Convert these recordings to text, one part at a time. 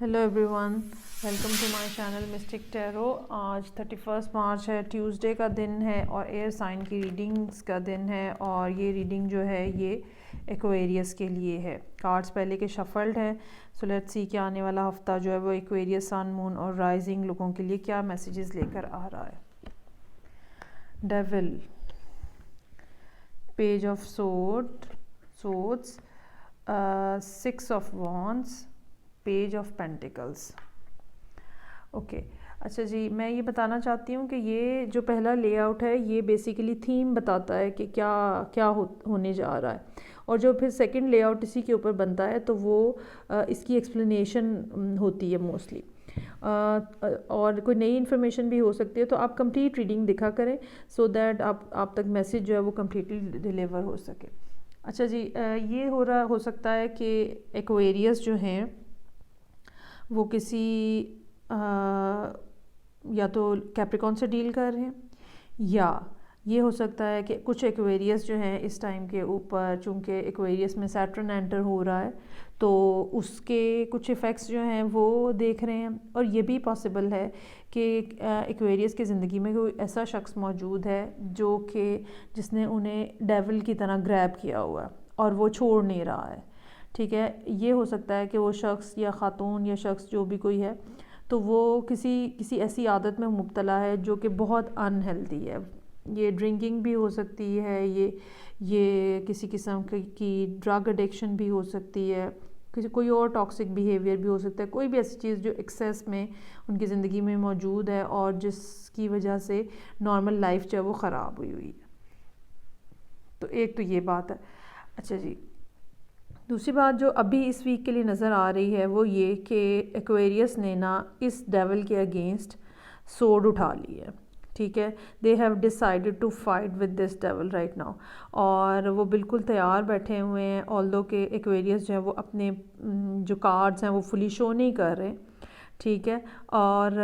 Hello everyone, welcome to my channel mystic tarot. آج 31 مارچ ہے، Tuesday کا دن ہے اور ایئر سائن کی ریڈنگز کا دن ہے، اور یہ ریڈنگ جو ہے یہ ایکویریس کے لیے ہے۔ کارڈز پہلے کے شفلڈ ہیں، سو لیٹس سی کہ آنے والا ہفتہ جو ہے وہ ایکویریس، سن، مون اور رائزنگ لوگوں کے لیے کیا میسیجز لے کر آ رہا ہے۔ Devil, page of swords, 6 of wands, page of pentacles. Okay, اچھا جی، میں یہ بتانا چاہتی ہوں کہ یہ جو پہلا لے آؤٹ ہے یہ بیسیکلی تھیم بتاتا ہے کہ کیا ہونے جا رہا ہے، اور جو پھر سیکنڈ لے آؤٹ اسی کے اوپر بنتا ہے تو وہ اس کی ایکسپلینیشن ہوتی ہے موسٹلی، اور کوئی نئی انفارمیشن بھی ہو سکتی ہے، تو آپ کمپلیٹ ریڈنگ دکھا کریں سو دیٹ آپ تک میسیج جو ہے وہ کمپلیٹلی ڈیلیور ہو سکے۔ اچھا جی، یہ ہو سکتا ہے کہ ایکویریس جو ہیں وہ کسی یا تو کیپریکون سے ڈیل کر رہے ہیں، یا یہ ہو سکتا ہے کہ کچھ ایکویریس جو ہیں اس ٹائم کے اوپر، چونکہ ایکویریس میں سیٹرن انٹر ہو رہا ہے تو اس کے کچھ ایفیکٹس جو ہیں وہ دیکھ رہے ہیں، اور یہ بھی پاسبل ہے کہ ایکویریس کی زندگی میں کوئی ایسا شخص موجود ہے جو کہ جس نے انہیں ڈیول کی طرح گریب کیا ہوا ہے اور وہ چھوڑ نہیں رہا ہے۔ ٹھیک ہے، یہ ہو سکتا ہے کہ وہ شخص یا خاتون یا شخص جو بھی کوئی ہے تو وہ کسی ایسی عادت میں مبتلا ہے جو کہ بہت ان ہیلدی ہے۔ یہ ڈرنکنگ بھی ہو سکتی ہے، یہ کسی قسم کی ڈرگ ایڈکشن بھی ہو سکتی ہے، کوئی اور ٹاکسک بیہیویئر بھی ہو سکتا ہے، کوئی بھی ایسی چیز جو ایکسیس میں ان کی زندگی میں موجود ہے اور جس کی وجہ سے نارمل لائف جو ہے وہ خراب ہوئی ہے۔ تو ایک تو یہ بات ہے۔ اچھا جی، دوسری بات جو ابھی اس ویک کے لیے نظر آ رہی ہے وہ یہ کہ ایکویریس نے نا اس ڈیول کے اگینسٹ سورڈ اٹھا لی ہے۔ ٹھیک ہے، they have decided to fight with this devil right now, اور وہ بالکل تیار بیٹھے ہوئے ہیں، آلدو کہ ایکویریس جو ہے وہ اپنے جو کارڈز ہیں وہ فلی شو نہیں کر رہے۔ ٹھیک ہے، اور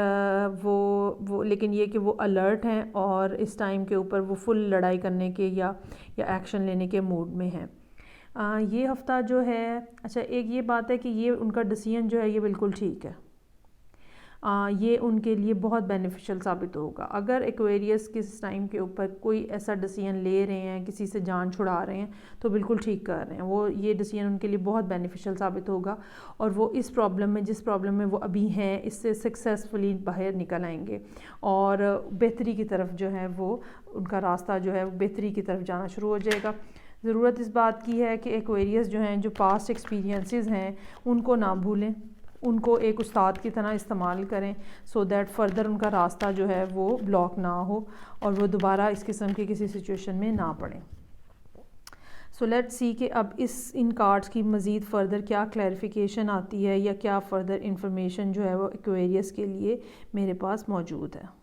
وہ لیکن یہ کہ وہ الرٹ ہیں اور اس ٹائم کے اوپر وہ فل لڑائی کرنے کے یا ایکشن لینے کے موڈ میں ہیں۔ یہ ہفتہ جو ہے، اچھا ایک یہ بات ہے کہ یہ ان کا ڈیسیژن جو ہے یہ بالکل ٹھیک ہے، یہ ان کے لیے بہت بینیفیشل ثابت ہوگا۔ اگر ایکویریس کس ٹائم کے اوپر کوئی ایسا ڈیسیژن لے رہے ہیں، کسی سے جان چھڑا رہے ہیں تو بالکل ٹھیک کر رہے ہیں، وہ یہ ڈیسیژن ان کے لیے بہت بینیفیشل ثابت ہوگا، اور وہ اس پرابلم میں جس پرابلم میں وہ ابھی ہیں اس سے سکسیسفلی باہر نکل آئیں گے، اور بہتری کی طرف جو ہے وہ ان کا راستہ جو ہے وہ بہتری کی طرف جانا شروع ہو جائے گا۔ ضرورت اس بات کی ہے کہ ایکویریس جو ہیں جو پاسٹ ایکسپیرینسز ہیں ان کو نہ بھولیں، ان کو ایک استاد کی طرح استعمال کریں سو دیٹ فردر ان کا راستہ جو ہے وہ بلاک نہ ہو اور وہ دوبارہ اس قسم کی کسی سچویشن میں نہ پڑیں۔ سو لیٹ سی کہ اب ان کارڈز کی مزید فردر کیا کلیریفیکیشن آتی ہے یا کیا فردر انفارمیشن جو ہے وہ ایکویریس کے لیے میرے پاس موجود ہے۔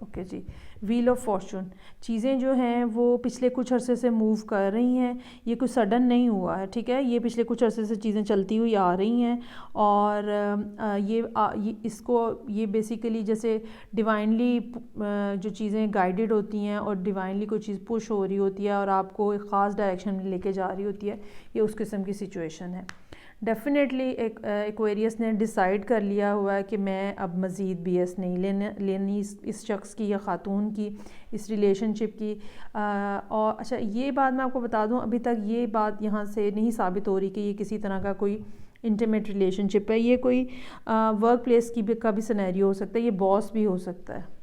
اوکے جی، ویل آف فارچون، چیزیں جو ہیں وہ پچھلے کچھ عرصے سے موو کر رہی ہیں، یہ کوئی سڈن نہیں ہوا ہے۔ ٹھیک ہے، یہ پچھلے کچھ عرصے سے چیزیں چلتی ہوئی آ رہی ہیں، اور یہ بیسیکلی جیسے ڈیوائنلی جو چیزیں گائیڈڈ ہوتی ہیں اور ڈیوائنلی کوئی چیز پش ہو رہی ہوتی ہے اور آپ کو ایک خاص ڈائریکشن میں لے کے جا رہی ہوتی ہے، یہ اس قسم کی سچویشن ہے۔ ڈیفینیٹلی ایکویریس نے ڈیسائیڈ کر لیا ہوا ہے کہ میں اب مزید بی ایس نہیں لینی اس شخص کی یا خاتون کی، اس ریلیشن شپ کی، اور اچھا یہ بات میں آپ کو بتا دوں، ابھی تک یہ بات یہاں سے نہیں ثابت ہو رہی کہ یہ کسی طرح کا کوئی انٹیمیٹ ریلیشن شپ ہے، یہ کوئی ورک پلیس کا بھی سینیریو ہو سکتا ہے، یہ باس بھی ہو سکتا ہے۔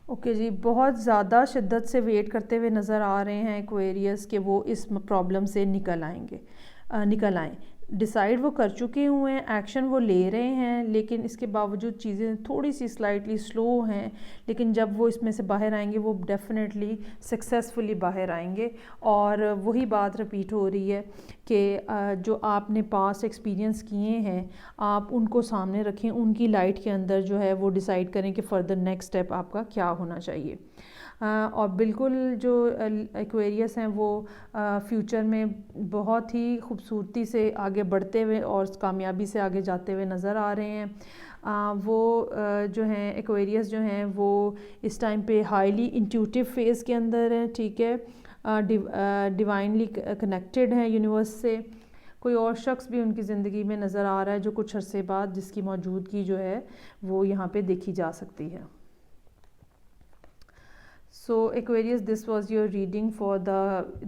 اوکے جی، بہت زیادہ شدت سے ویٹ کرتے ہوئے نظر آ رہے ہیں ایکویریس کہ وہ اس پرابلم سے نکل آئیں۔ ڈیسائیڈ وہ کر چکے ہوئے ہیں، ایکشن وہ لے رہے ہیں، لیکن اس کے باوجود چیزیں تھوڑی سی سلائٹلی سلو ہیں، لیکن جب وہ اس میں سے باہر آئیں گے وہ ڈیفینیٹلی سکسیسفلی باہر آئیں گے، اور وہی بات رپیٹ ہو رہی ہے کہ جو آپ نے پاسٹ ایکسپیرینس کیے ہیں آپ ان کو سامنے رکھیں، ان کی لائٹ کے اندر جو ہے وہ ڈیسائیڈ کریں کہ فردر نیکسٹ اسٹیپ آپ کا کیا ہونا چاہیے، اور بالکل جو ایکویریس ہیں وہ فیوچر میں بہت ہی خوبصورتی سے آگے بڑھتے ہوئے اور کامیابی سے آگے جاتے ہوئے نظر آ رہے ہیں۔ وہ جو ہیں ایکویریس جو ہیں وہ اس ٹائم پہ ہائیلی انٹیوٹیو فیز کے اندر ہیں۔ ٹھیک ہے، ڈیوائنلی کنیکٹڈ ہیں یونیورس سے. کوئی اور شخص بھی ان کی زندگی میں نظر آ رہا ہے جو کچھ عرصے بعد جس کی موجودگی جو ہے وہ یہاں پہ دیکھی جا سکتی ہے. So Aquarius this was your reading for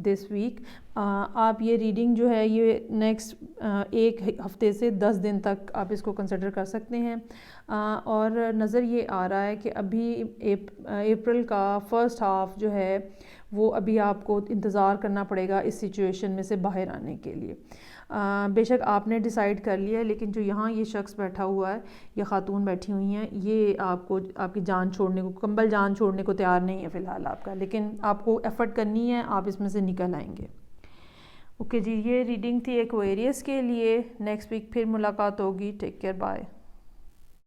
this week. آپ یہ ریڈنگ جو ہے یہ نیکسٹ 1 ہفتے سے 10 دن تک آپ اس کو کنسیڈر کر سکتے ہیں. اور نظر یہ آ رہا ہے کہ ابھی اپریل کا فرسٹ ہاف جو ہے وہ ابھی آپ کو انتظار کرنا پڑے گا اس سچویشن میں سے باہر آنے کے لیے. بے شک آپ نے ڈیسائیڈ کر لیا ہے لیکن جو یہاں یہ شخص بیٹھا ہوا ہے یا خاتون بیٹھی ہوئی ہیں یہ آپ کو آپ کی جان چھوڑنے کو کمبل جان چھوڑنے کو تیار نہیں ہے فی الحال آپ کا, لیکن آپ کو ایفرٹ کرنی ہے, آپ اس میں سے نکل آئیں گے. اوکے جی, یہ ریڈنگ تھی ایکویریس کے لیے. نیکسٹ ویک پھر ملاقات ہوگی. Take care, bye.